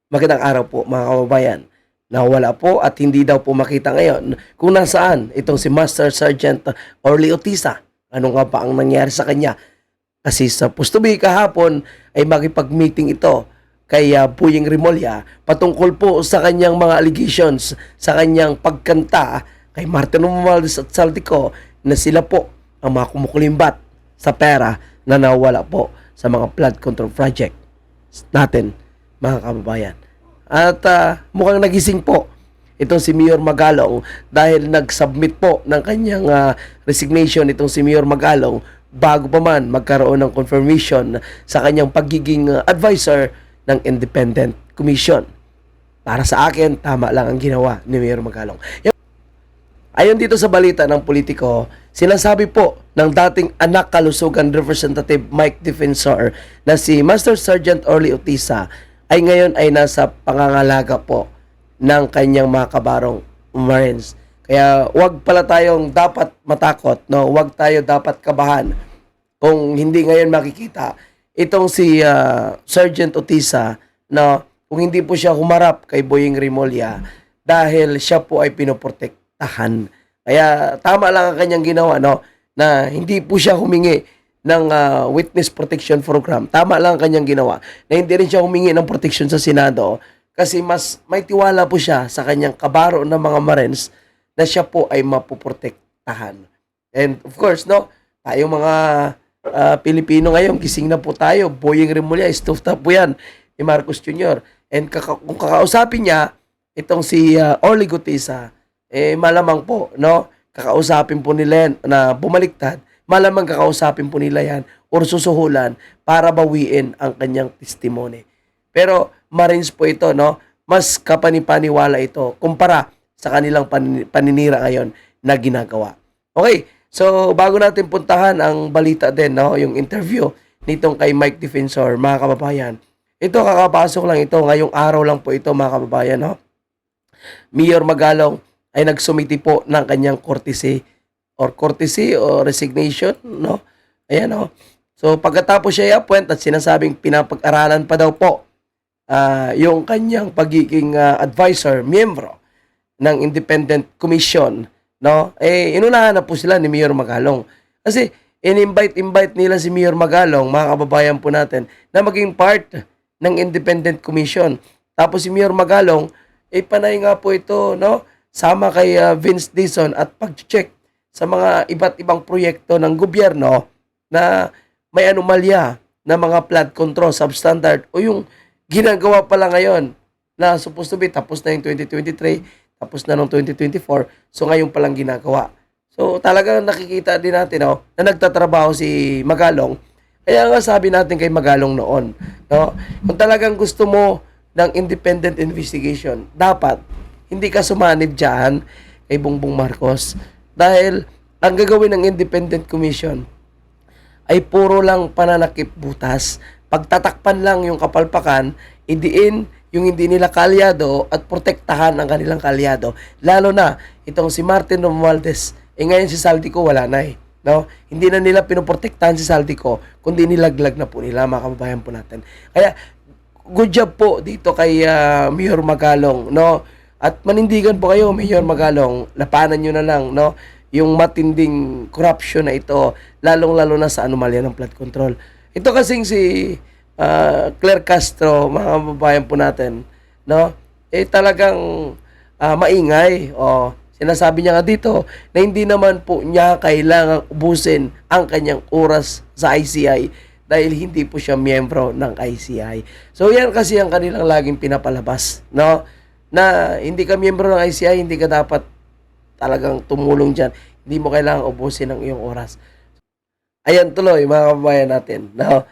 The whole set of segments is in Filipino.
Magandang araw po mga kababayan. Nawala po at hindi daw po makita ngayon kung nasaan itong si Master Sergeant Orly Otisa. Ano nga ba ang nangyari sa kanya? Kasi sa Pustubi kahapon ay makipag-meeting ito kay Puyeng Rimolya patungkol po sa kanyang mga allegations sa kanyang pagkanta kay Martin Romualdez at Saldico na sila po ang mga kumukulimbat sa pera na nawala po sa mga flood control project natin mga kababayan. At mukhang nagising po itong si Mayor Magalong dahil nag-submit po ng kanyang resignation itong si Mayor Magalong bago pa man magkaroon ng confirmation sa kanyang pagiging advisor ng Independent Commission. Para sa akin, tama lang ang ginawa ni Mayor Magalong. Ayon dito sa balita ng politiko, sinasabi po ng dating anak kalusugan Representative Mike Defensor na si Master Sergeant Orly Otisa ay ngayon ay nasa pangangalaga po ng kanyang mga kabarong Marines. Kaya wag pala tayong dapat matakot, no? Wag tayo dapat kabahan kung hindi ngayon makikita itong si Sergeant Otisa, no? Kung hindi po siya humarap kay Boyeng Rimolya dahil siya po ay pinoprotektahan. Kaya tama lang ang kanyang ginawa, no? Na hindi po siya humingi ng witness protection program. Tama lang ang kanyang ginawa. Na hindi rin siya humingi ng protection sa Senado kasi mas may tiwala po siya sa kanyang kabaro ng mga Marines na siya po ay mapoprotektahan. And of course, no? Tayong mga Pilipino ngayon, gising na po tayo. Boyeng Rimolya, stuffed up po yan ni Marcos Jr. And kung kakausapin niya, itong si Orly Otisa, malamang po, no? Kakausapin po nila yan na bumaliktad, malamang kakausapin po nila yan or susuhulan para bawiin ang kanyang testimony. Pero Marines po ito, no? Mas kapanipaniwala ito kumpara sa kanilang paninira ngayon na ginagawa. Okay, so bago natin puntahan ang balita din, no? Yung interview nitong kay Mike Defensor, mga kababayan. Ito, kakapasok lang ito, ngayong araw lang po ito, mga kababayan, no? Mayor Magalong ay nagsumiti po ng kanyang courtesy o resignation, no? Ayan, no? So, pagkatapos siya i-appoint at sinasabing pinapag-aralan pa daw po yung kanyang pagiging advisor, miyembro ng Independent Commission, no? Inunahan na po sila ni Mayor Magalong. Kasi, in-invite nila si Mayor Magalong, mga kababayan po natin, na maging part ng Independent Commission. Tapos si Mayor Magalong, panay nga po ito, no? Sama kay Vince Dizon at pag-check sa mga iba't ibang proyekto ng gobyerno na may anomalya na mga flood control, substandard o yung ginagawa pala ngayon na supposed to be tapos na yung 2023, tapos na noong 2024, so ngayon palang ginagawa. So talagang nakikita din natin, no, na nagtatrabaho si Magalong. Kaya nga sabi natin kay Magalong noon, no, kung talagang gusto mo ng independent investigation, dapat hindi ka sumanib dyan kay Bongbong Marcos dahil ang gagawin ng Independent Commission ay puro lang pananakip butas. Pagtatakpan lang yung kapalpakan, idiin yung hindi nila kalyado at protektahan ang kanilang kalyado. Lalo na itong si Martin Romualdez. Ngayon si Saldico wala na eh. No? Hindi na nila pinoprotektahan si Saldico, kundi nilaglag na po nila, mga kababayan po natin. Kaya good job po dito kay Mayor Magalong, no? At manindigan po kayo, Mayor Magalong, lapanan nyo na lang, no? Yung matinding corruption na ito, lalong-lalo na sa anomalya ng flood control. Ito kasing si Claire Castro, mga kababayan po natin, no? Talagang maingay. Sinasabi niya nga dito na hindi naman po niya kailangang ubusin ang kanyang oras sa ICI dahil hindi po siya miyembro ng ICI. So yan kasi ang kanilang laging pinapalabas, no? Na hindi ka miyembro ng ICI, hindi ka dapat talagang tumulong dyan. Hindi mo kailangang ubusin ang iyong oras. Ayan tuloy, mga kababayan natin. No?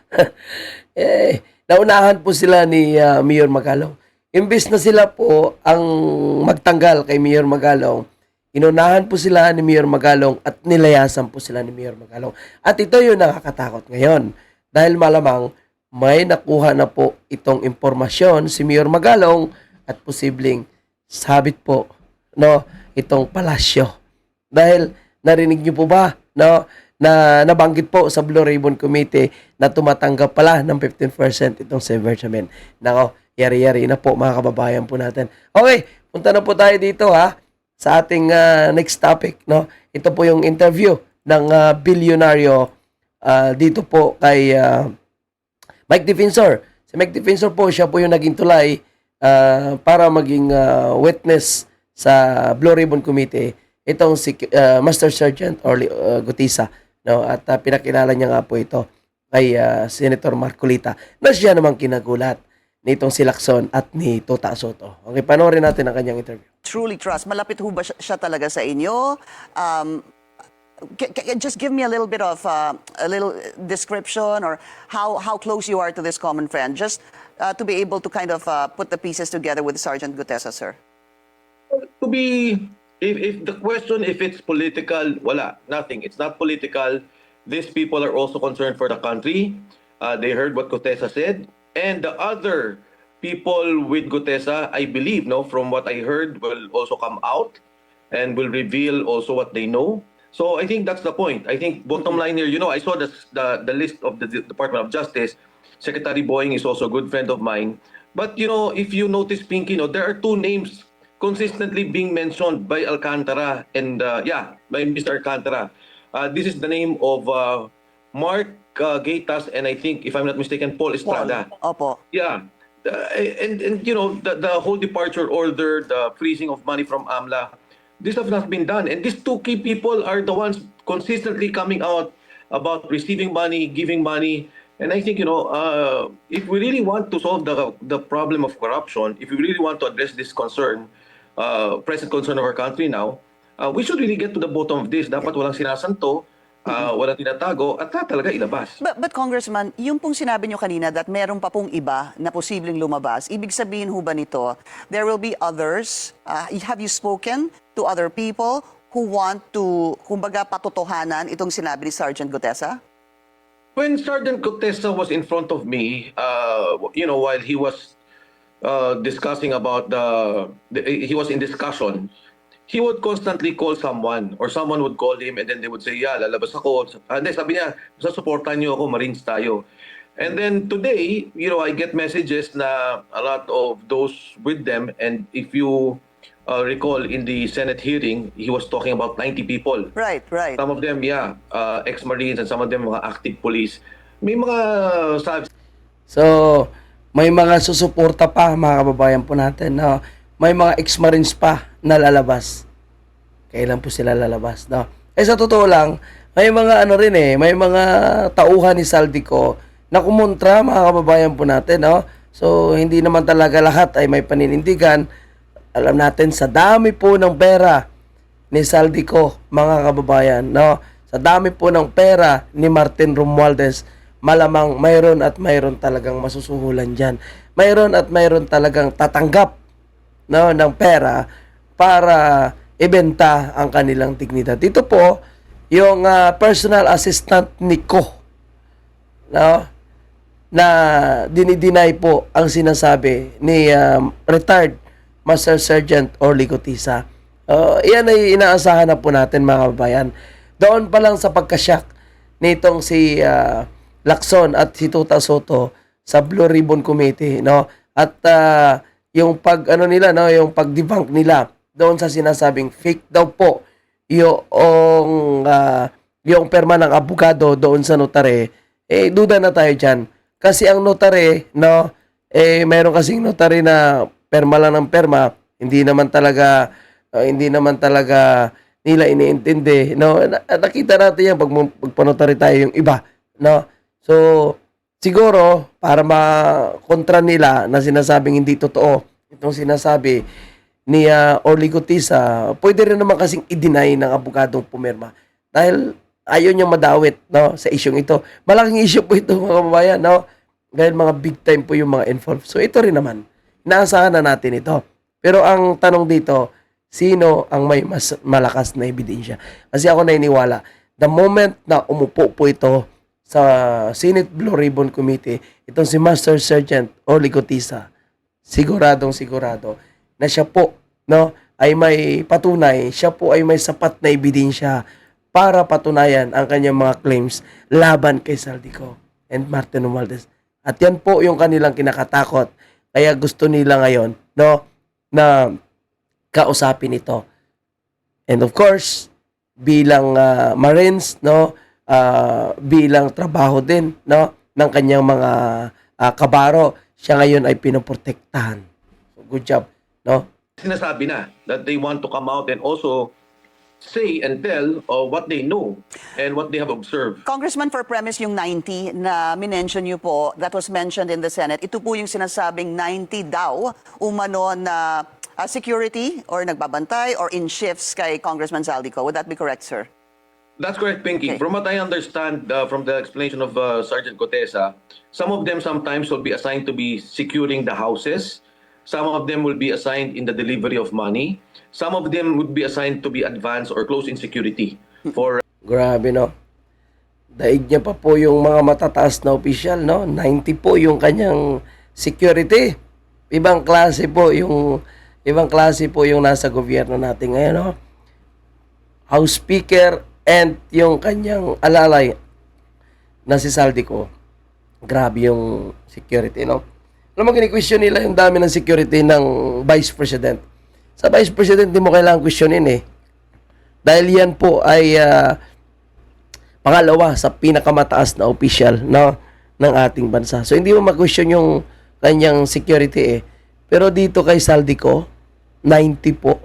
Naunahan po sila ni Mayor Magalong. Imbes na sila po ang magtanggal kay Mayor Magalong, inunahan po sila ni Mayor Magalong at nilayasan po sila ni Mayor Magalong. At ito yung nakakatakot ngayon. Dahil malamang may nakuha na po itong impormasyon si Mayor Magalong at posibleng sabit po, no, itong palasyo. Dahil narinig niyo po ba, no, na nabanggit po sa Blue Ribbon Committee na tumatanggap pala ng 15% itong si Benjamin. Nako, yari-yari na po mga kababayan po natin. Okay, punta na po tayo dito sa ating next topic, no. Ito po yung interview ng bilyonaryo dito po kay Mike Defensor. Si Mike Defensor po, siya po yung naging tulay para maging witness sa Blue Ribbon Committee itong si Master Sergeant Orly Gutisa, no, at pinakilala niya nga po ito kay Senator Marcolita na siya namang kinagulat nitong si Lacson at ni Tota Soto. Okay, panoorin natin ang kanyang interview. Truly trust. Malapit ho ba siya talaga sa inyo? Just give me a little bit of a little description or how close you are to this common friend, just to be able to kind of put the pieces together with Sergeant Gutesa, sir. To be, if the question, if it's political, wala, nothing. It's not political. These people are also concerned for the country. They heard what Gutesa said. And the other people with Gutesa, I believe, no, from what I heard, will also come out and will reveal also what they know. So I think that's the point. I think bottom line here, I saw the list of the Department of Justice. Secretary Boying is also a good friend of mine. But, if you notice, Pinky, there are two names consistently being mentioned by Alcantara and, by Mr. Alcantara. This is the name of Mark Gaitas and I think, if I'm not mistaken, Paul Estrada. Opo. Yeah. And the whole departure order, the freezing of money from AMLA, this has not been done. And these two key people are the ones consistently coming out about receiving money, giving money. And I think, if we really want to solve the problem of corruption, if we really want to address this concern, present concern of our country now, we should really get to the bottom of this. Dapat walang sinasanto, walang tinatago, at talaga ilabas. But Congressman, yung pong sinabi nyo kanina that meron pa pong iba na posibleng lumabas, ibig sabihin ho ba nito, there will be others? Have you spoken to other people who want to, kumbaga, patotohanan itong sinabi ni Sergeant Gutesa? When Sergeant Gutesa was in front of me, while he was discussing about he was in discussion, he would constantly call someone or someone would call him and then they would say, yeah, lalabas ako. And then sabi niya, supportan niyo ako, Marines tayo. And then today, I get messages na a lot of those with them, and if you recall in the Senate hearing, he was talking about 90 people. Right. Some of them, ex-Marines, and some of them mga active police. May mga sabi. So, may mga susuporta pa mga kababayan po natin, no? May mga ex-Marines pa na lalabas. Kailan po sila lalabas, no? Sa totoo lang, may mga may mga tauhan ni Saldico na kumontra mga kababayan po natin, no? So, hindi naman talaga lahat ay may paninindigan. Alam natin, sa dami po ng pera ni Saldico, mga kababayan, no? Sa dami po ng pera ni Martin Romualdez, malamang mayroon at mayroon talagang masusuhulan dyan. Mayroon at mayroon talagang tatanggap, no, ng pera para ibenta ang kanilang dignidad. Dito po, yung personal assistant ni Ko, no, na dinideny po ang sinasabi ni retired Master Sergeant Orly Gutisa. Iyan ay inaasahan na po natin mga kababayan. Doon pa lang sa pagkasyak nitong si Lacson at si Tota Soto sa Blue Ribbon Committee, no? At yung yung pag-debunk nila doon sa sinasabing fake daw po yung perma ng abogado doon sa notary, duda na tayo diyan. Kasi ang notary, no, mayroon kasing notary na perma lang ng perma, hindi naman talaga nila iniintindi, no? Nakita natin yan pag pag-notary tayo yung iba, no? So, siguro, para makontra nila na sinasabing hindi totoo, itong sinasabi ni Orly Gutisa, pwede rin naman kasing i-deny ng abogadong pumirma. Dahil ayaw niyang madawit, no, sa isyong ito. Malaking issue po ito mga kababayan, no? Dahil mga big time po yung mga involved. So ito rin naman, inaasahan na natin ito. Pero ang tanong dito, sino ang may mas malakas na ebidensya? Kasi ako naniniwala, the moment na umupo po ito sa Senate Blue Ribbon Committee, itong si Master Sergeant Orly Gutisa, sigurado na siya po, no, ay may patunay, siya po ay may sapat na ebidensya para patunayan ang kanyang mga claims laban kay Saldico and Martin Romualdez. At yan po yung kanilang kinakatakot. Kaya gusto nila ngayon, no, na kausapin ito. And of course, bilang Marines, no, bilang trabaho din, no, ng kanyang mga kabaro, siya ngayon ay pinoprotektahan. So, good job, no? Sinasabi na that they want to come out and also say and tell what they know and what they have observed. Congressman, for premise yung 90 na minention niyo po, that was mentioned in the Senate, ito po yung sinasabing 90 daw umano na security or nagbabantay or in shifts kay Congressman Zaldico. Would that be correct, sir? That's correct, Pinky. Okay. From what I understand from the explanation of Sergeant Cotesa, some of them sometimes will be assigned to be securing the houses. Some of them will be assigned in the delivery of money. Some of them would be assigned to be advanced or close in security for Grabe, no? Daig niya pa po yung mga matataas na opisyal, no? 90 po yung kanyang security. Ibang klase po yung nasa gobyerno natin ngayon, no? House Speaker and yung kanyang alalay na si Saldico. Grabe yung security, no? Alam mo, kini-question nila yung dami ng security ng Vice President. Sa Vice President, di mo kailangan questionin eh. Dahil yan po ay pangalawa sa pinakamataas na official, no, ng ating bansa. So, hindi mo ma-question yung kanyang security eh. Pero dito kay Saldico, 90 po.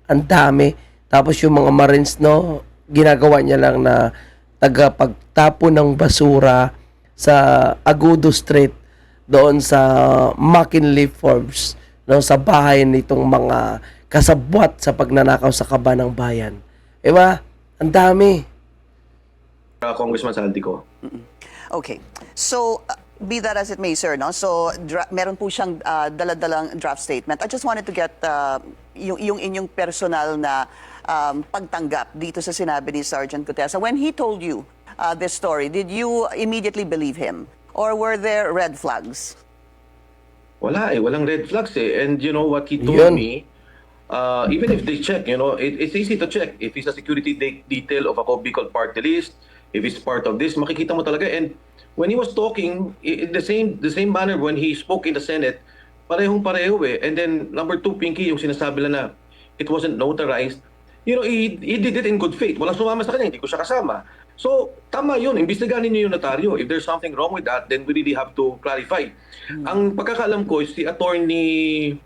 Ang dami. Tapos yung mga Marines, no, ginagawa niya lang na tagapagtapon ng basura sa Agudo Street, doon sa McKinley Forbes, no, sa bahay nitong mga kasabwat sa pagnanakaw sa kaba ng bayan. Diba? Ang dami. Congressman Saldico. Okay. So, be that as it may, sir, no? So, meron po siyang daladalang draft statement. I just wanted to get yung inyong personal na pagtanggap dito sa sinabi ni Sergeant Cotesa. When he told you this story, did you immediately believe him? Or were there red flags? Wala eh, walang red flags eh. And you know what he told Yun. me, even if they check, you know, it's easy to check. If he's a security detail of a Bicol party list, if he's part of this, makikita mo talaga. And when he was talking, in the same manner when he spoke in the Senate, parehong-pareho eh. And then number two, Pinky, yung sinasabi lang na it wasn't notarized. You know, he did it in good faith. Walang sumama sa kanya, hindi ko siya kasama. So, tama yun. Imbestigahan niyo yung notaryo. If there's something wrong with that, then we really have to clarify. Ang pagkakaalam ko is si Attorney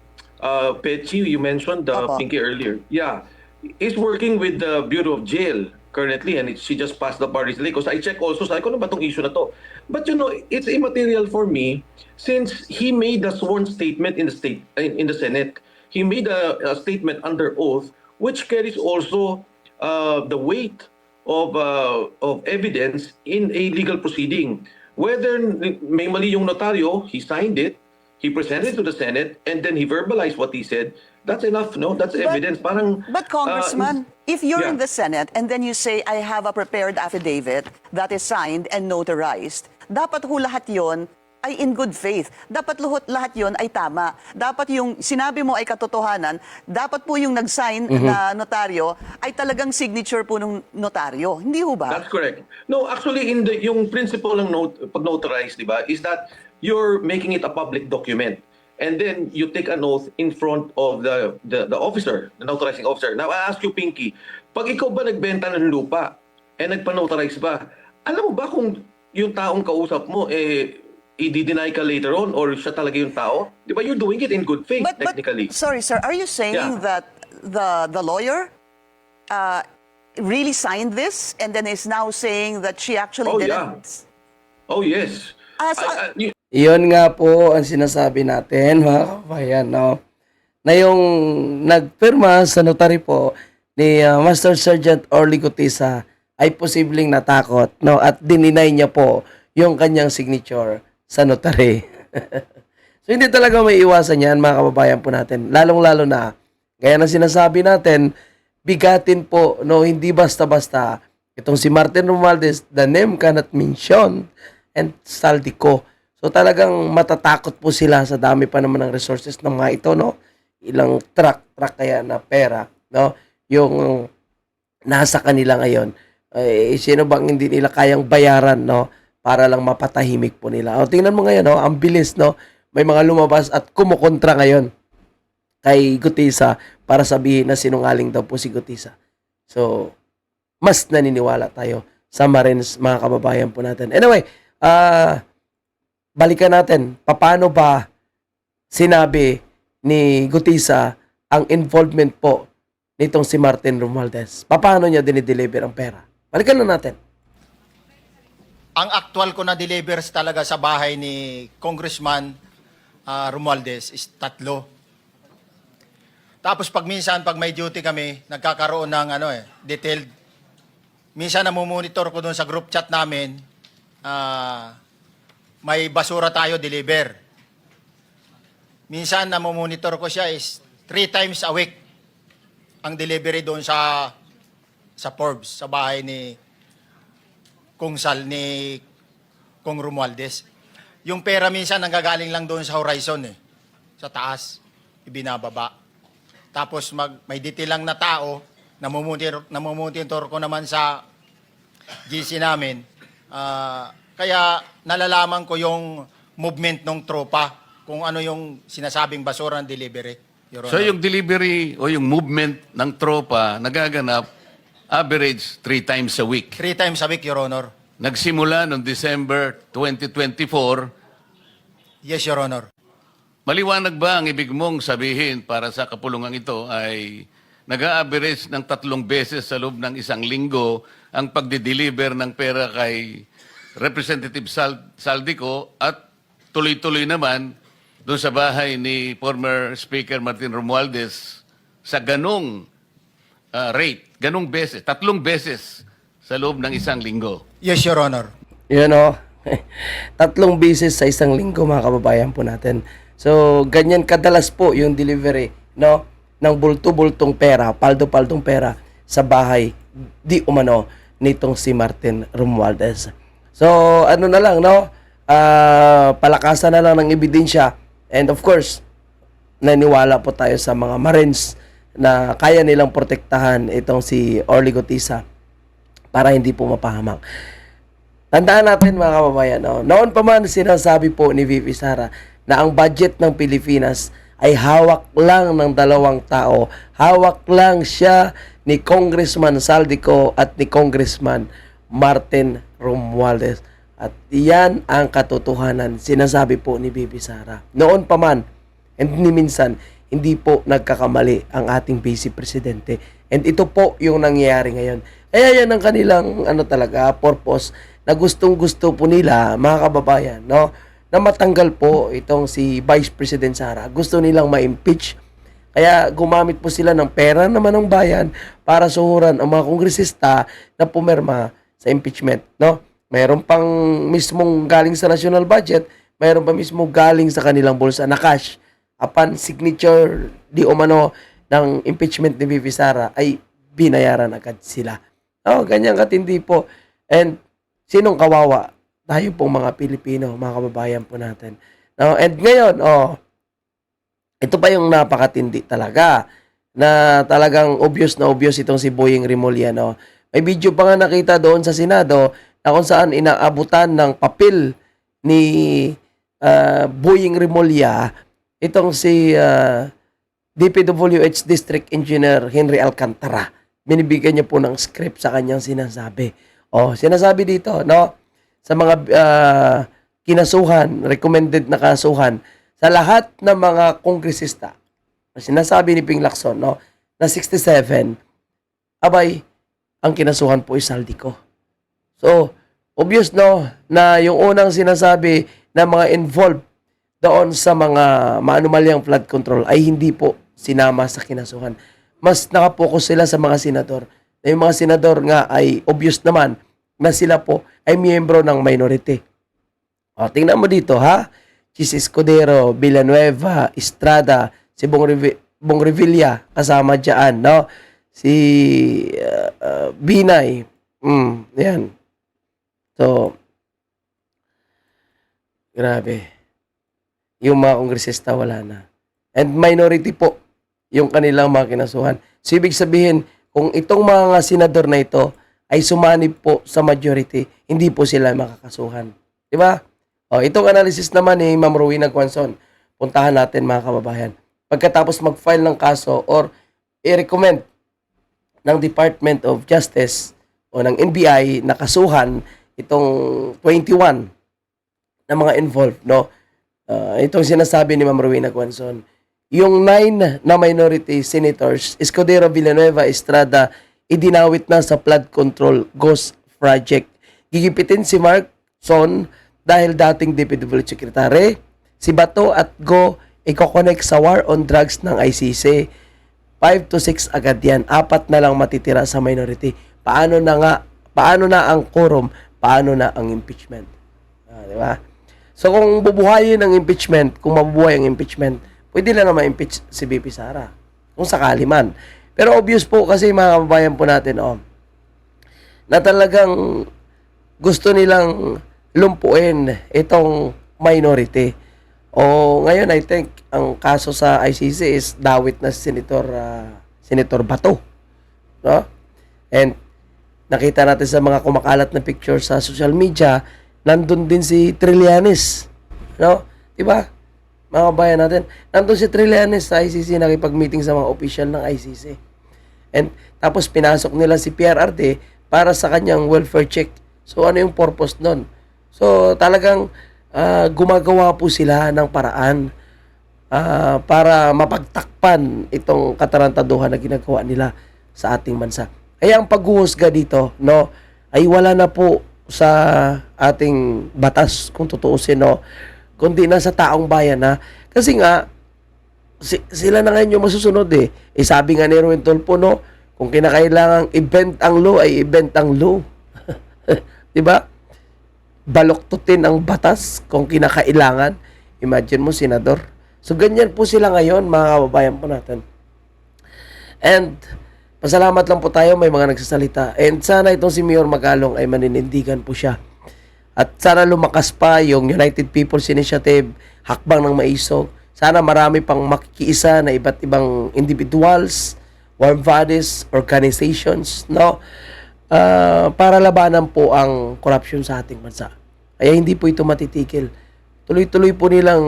Pechi, you mentioned Pinky earlier. Yeah. Is working with the Bureau of Jail currently and she just passed the bar recently. Because I check also, sabi ko, ano ba itong issue na to? But you know, it's immaterial for me since he made a sworn statement in the Senate. He made a statement under oath which carries also the weight of evidence in a legal proceeding. Whether may mali yung notaryo, he signed it, he presented it to the Senate, and then he verbalized what he said, that's enough, no? That's evidence. But Congressman, if you're in yeah. the Senate and then you say, I have a prepared affidavit that is signed and notarized, dapat ho lahat yon ay in good faith. Dapat lahat yon ay tama. Dapat yung sinabi mo ay katotohanan, dapat po yung nag-sign na notaryo ay talagang signature po ng notaryo. Hindi ho ba? That's correct. No, actually, yung principle ng pag-notarize, di ba, is that you're making it a public document. And then you take an oath in front of the officer, the notarizing officer. Now, I ask you, Pinky, pag ikaw ba nagbenta ng lupa and nagpa-notarize ba, alam mo ba kung yung taong kausap mo, i-deny ka later on or siya talaga yung tao? Di ba, you're doing it in good faith, technically. Sorry, sir, are you saying Yeah. that the lawyer really signed this and then is now saying that she actually Oh, didn't? Oh, yes. Iyon nga po ang sinasabi natin, mga kabayan, no? Na yung nagpirma sa notary po ni Master Sergeant Orly Cotesa ay posibleng natakot, no? At dininay niya po yung kanyang signature sa notary. So, hindi talaga may iwasan yan, mga kababayan po natin. Lalong-lalo na, gaya na sinasabi natin, bigatin po, no? Hindi basta-basta. Itong si Martin Romualdez, the name cannot mention, and Saldico. So talagang matatakot po sila sa dami pa naman ng resources ng mga ito, no? Ilang truck kaya na pera, no? Yung nasa kanila ngayon. Sino bang hindi nila kayang bayaran, no? Para lang mapatahimik po nila. O, tingnan mo ngayon, no? Ang bilis, no? May mga lumabas at kumukontra ngayon kay Gutisa para sabihin na sinungaling daw po si Gutisa. So, mas naniniwala tayo sa Marines, mga kababayan po natin. Anyway, balikan natin. Paano ba sinabi ni Gutisa ang involvement po nitong si Martin Romualdez? Paano niya dinideliver ang pera? Balikan na natin. Ang actual ko na delivers talaga sa bahay ni Congressman Romualdez is 3. Tapos pag may duty kami, nagkakaroon ng detailed. Minsan namumonitor ko doon sa group chat namin, may basura tayo deliver. Minsan namumonitor ko siya is 3 times a week ang delivery doon sa Forbes, sa bahay ni Kong Romualdez. Yung pera minsan nanggagaling lang doon sa horizon sa taas, ibinababa. Tapos may detail lang na tao, namumonitor ko naman sa GC namin. Kaya nalalaman ko yung movement ng tropa, kung ano yung sinasabing basura ng delivery. Your So Honor. yung delivery o yung movement ng tropa nagaganap average 3 times a week. 3 times a week, Your Honor. Nagsimula noong December 2024. Yes, Your Honor. Maliwanag ba ang ibig mong sabihin para sa kapulungan ito ay nag-a-average ng 3 beses sa loob ng 1 linggo ang pagdi-deliver ng pera kay Representative Saldico at tuloy-tuloy naman doon sa bahay ni former Speaker Martin Romualdez sa ganong rate, ganong beses, 3 beses sa loob ng 1 linggo. Yes, Your Honor. Yun o. 3 beses sa 1 linggo, mga kababayan po natin. So, ganyan kadalas po yung delivery, no? Ng bulto-bultong pera, paldo-paldong pera sa bahay, di umano, nitong si Martin Romualdez. So, ano na lang, no? Palakasan na lang ng ebidensya. And of course, naniwala po tayo sa mga Marines na kaya nilang protektahan itong si Orly Gutisa para hindi po mapahamak. Tandaan natin, mga kababayan, no? Noon pa man sinasabi po ni VP Sara na ang budget ng Pilipinas ay hawak lang ng 2 tao. Hawak lang siya ni Congressman Saldico at ni Congressman Martin Romualdez. At iyan ang katotohanan, sinasabi po ni VP Sara. Noon pa man, and ni minsan, hindi po nagkakamali ang ating Vice Presidente. And ito po yung nangyayari ngayon. Kaya yan ang kanilang purpose na gustong-gusto po nila, mga kababayan, no? Na matanggal po itong si Vice President Sara. Gusto nilang ma-impeach. Kaya gumamit po sila ng pera naman ng bayan para suhuran ang mga kongresista na pumirma sa impeachment, no? Mayroon pang mismong galing sa national budget, mayroon pa mismo galing sa kanilang bulsa na cash. Upon signature di umano ng impeachment ni VP Sara ay binayaran agad sila. Oh, ganyan katindi po. And sinong kawawa? Tayo pong mga Pilipino, mga kababayan po natin. No, and ngayon, ito pa yung napakatindi talaga na talagang obvious na obvious itong si Boying Rimulya. No? May video pa nga nakita doon sa Senado na kung saan inaabutan ng papel ni Boying Rimulya itong si DPWH District Engineer Henry Alcantara. Binibigyan niya po ng script sa kanyang sinasabi. Sinasabi dito, no? Sa mga kinasuhan, recommended na kasuhan, sa lahat ng mga kongresista, sinasabi ni Ping Lacson, no, na 67, abay, ang kinasuhan po ay Saldico. So, obvious, no, na yung unang sinasabi na mga involved doon sa mga maanumalyang flood control ay hindi po sinama sa kinasuhan. Mas nakapokus sila sa mga senador. Na yung mga senador nga ay obvious naman na sila po ay miyembro ng minority. Tingnan mo dito, ha? Chis Escudero, Villanueva, Estrada, si Bong Revilla, kasama dyan, no? Si Binay. Yan. So, grabe. Yung mga kongresista wala na. And minority po yung kanilang mga kinasuhan. So, ibig sabihin, kung itong mga senador na ito ay sumanib po sa majority, hindi po sila makakasuhan. Di ba? O, itong analysis naman ni Ma'am Rowena Guanzon, puntahan natin mga kababayan. Pagkatapos mag-file ng kaso or i-recommend ng Department of Justice o ng NBI na kasuhan itong 21 na mga involved, no? Itong sinasabi ni Ma'am Rowena Guanzon, yung 9 na minority senators, Escudero, Villanueva, Estrada, idinawit na sa flood control ghost project. Gigipitin si Mark Son dahil dating DPWH Secretary, si Bato at Go i-connect sa war on drugs ng ICC. 5 to 6 agad yan. 4 na lang matitira sa minority. Paano na ang quorum? Paano na ang impeachment? Di ba? So kung bubuhayin ang impeachment, kung mabubuhay ang impeachment, pwede na ma-impeach si BP Sara. Kung sakali man. Pero obvious po kasi mga kababayan po natin, na talagang gusto nilang lumpuin itong minority. O ngayon, I think, ang kaso sa ICC is dawit na Senator Bato. No? And nakita natin sa mga kumakalat na picture sa social media, nandun din si Trillanes. No? Diba? Mga kabayan natin, nandun si Trillanes sa ICC, nakipag-meeting sa mga official ng ICC. And tapos pinasok nila si PRRD para sa kanyang welfare check. So ano yung purpose nun? So talagang gumagawa po sila ng paraan para mapagtakpan itong katarantaduhan na ginagawa nila sa ating bansa. Kaya ang paghuhusga dito, no, ay wala na po sa ating batas kung tutuusin, no, kundi na sa taong bayan na. Kasi nga sila na ngayon yung masusunod eh. Sabi nga ni Erwin Tulfo, no, kung kinakailangang i-bend ang law, ay i-bend ang law. Diba? Baloktutin ang batas kung kinakailangan. Imagine mo, senador. So, ganyan po sila ngayon, mga kababayan po natin. And, pasalamat lang po tayo, may mga nagsasalita. And sana itong si Mayor Magalong ay maninindigan po siya. At sana lumakas pa yung United People's Initiative, Hakbang ng Maisog. Sana marami pang makikiisa na iba't ibang individuals, warm bodies, organizations, no? Para labanan po ang corruption sa ating bansa. Kaya hindi po ito matitigil. Tuloy-tuloy po nilang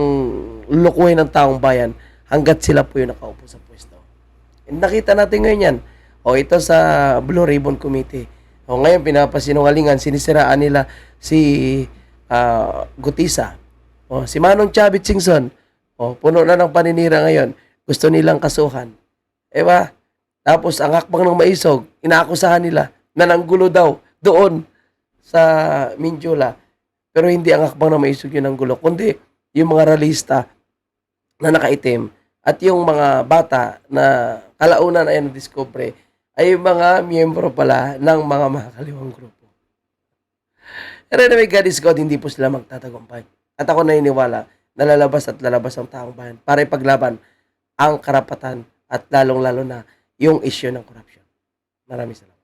lulukuhin ng taong bayan hanggat sila po yung nakaupo sa pwesto. And nakita natin ngayon yan. Ito sa Blue Ribbon Committee. Ngayon, pinapasinungalingan, sinisiraan nila si Gutisa. Si Manong Chavit Singson, puno na ng paninira ngayon. Gusto nilang kasuhan. Diba? Tapos, ang Hakbang ng Maisog, inaakusahan nila na nanggulo daw doon sa Minjula. Pero hindi ang Hakbang ng Maisog yun nanggulo, kundi yung mga realista na nakaitim at yung mga bata na kalaunan ay na-discover ay mga miyembro pala ng mga makakaliwang grupo. Pero anyway, God is God, hindi po sila magtatagumpay. At ako naniniwala na lalabas at lalabas ang taong bayan para ipaglaban ang karapatan at lalong-lalo na yung issue ng corruption. Maraming salamat.